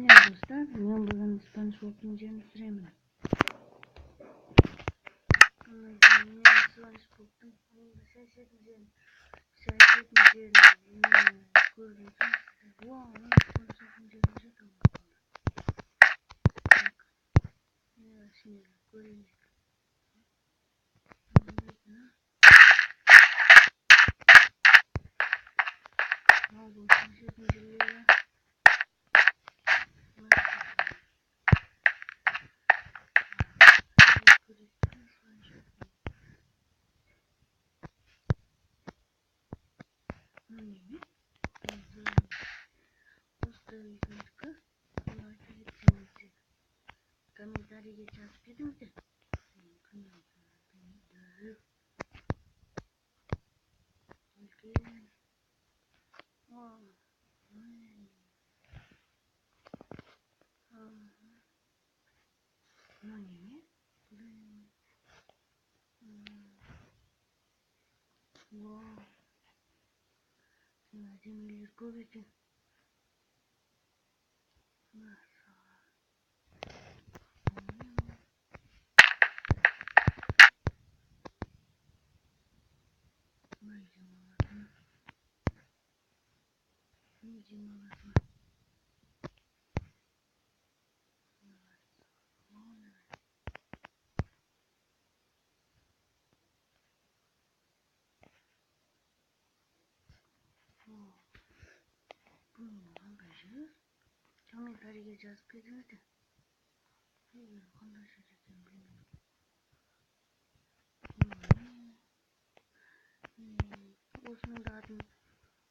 Selam dostlar. Ben buradan İspanyol soğutunca süremiyorum. Yine İspanyol soğutum. Onu da ses etmeyeceğim. Gördüm. Wow, İspanyol soğutunca tamam. Bak. Ya şimdi görelim. Bu ses etmeyeceğim. Комментарии сейчас пишите. Владимир Ковитин. Комментарии сейчас пишите.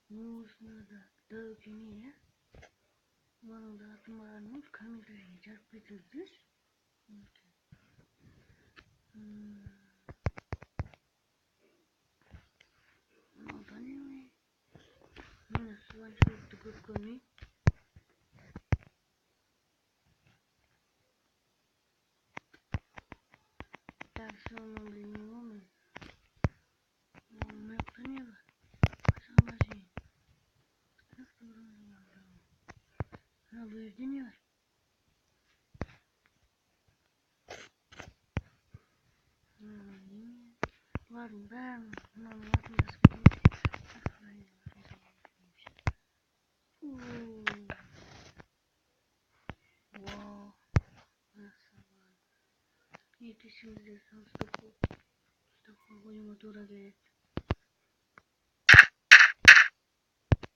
Нужно документ. Вам документ в комментарии сейчас пишите. Вот они. Ну, с вами такой коммент. Так, все, мы блин, мы поняли. Согласен. Объединяй. Ладно, да, нам ладно, Вау, это şimdi sen stopu motora gerek.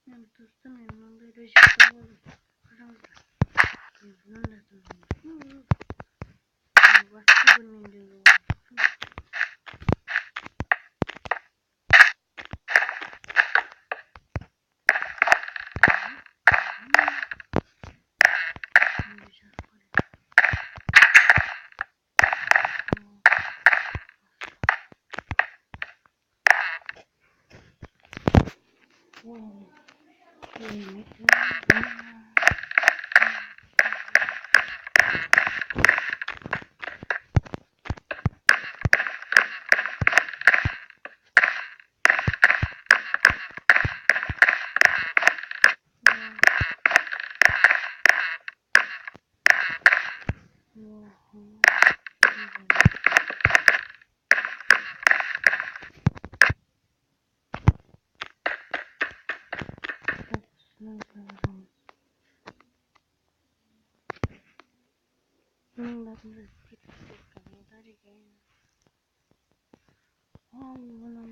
Yani dostum yanımda da şey var. Aramızda. Bunun da dostum. Vakti bulmayın.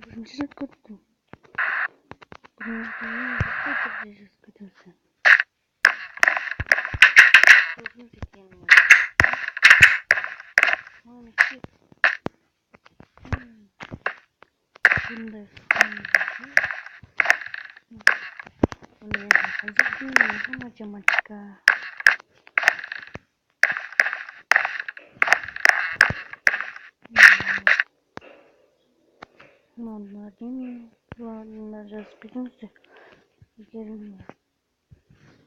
Birinci kötü. Bunun kötü kötüsü. Uzun çekeyim. Onu çek. Bunda. Onu yapacağım. Macam-macam. Onlar değil mi? Bunlar разберемся. Gelin.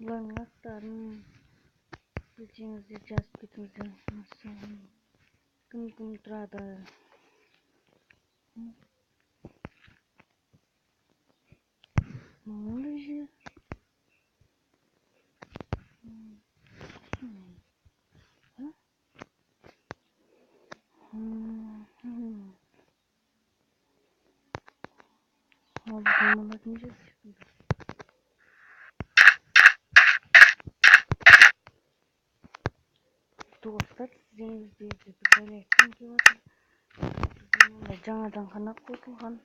Bunlar aktarım. Bildiğiniz сейчас bitmesi. Nasıl? Kim trada. Ne oluyor? Oldu tamamlar nice çıktı. Dostlar sizin izleyeceğiz. Böyle ettim ki bakın. Жаңадан ғана қосылған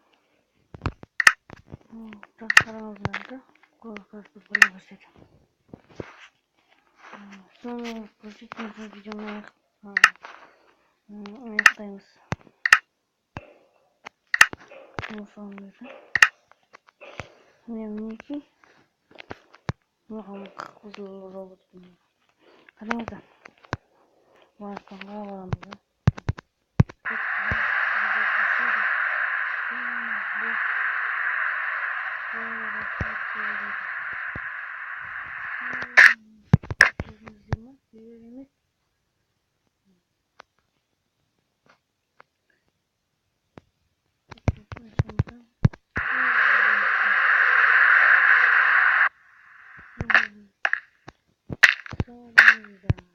жастарыңызды көрсетіп бола бастады. Соны көрсеткен видеоны аяқтаймыз. Осылай міне мінекей маған қызыл робот қараңыздар варкамға барамыз да Sonra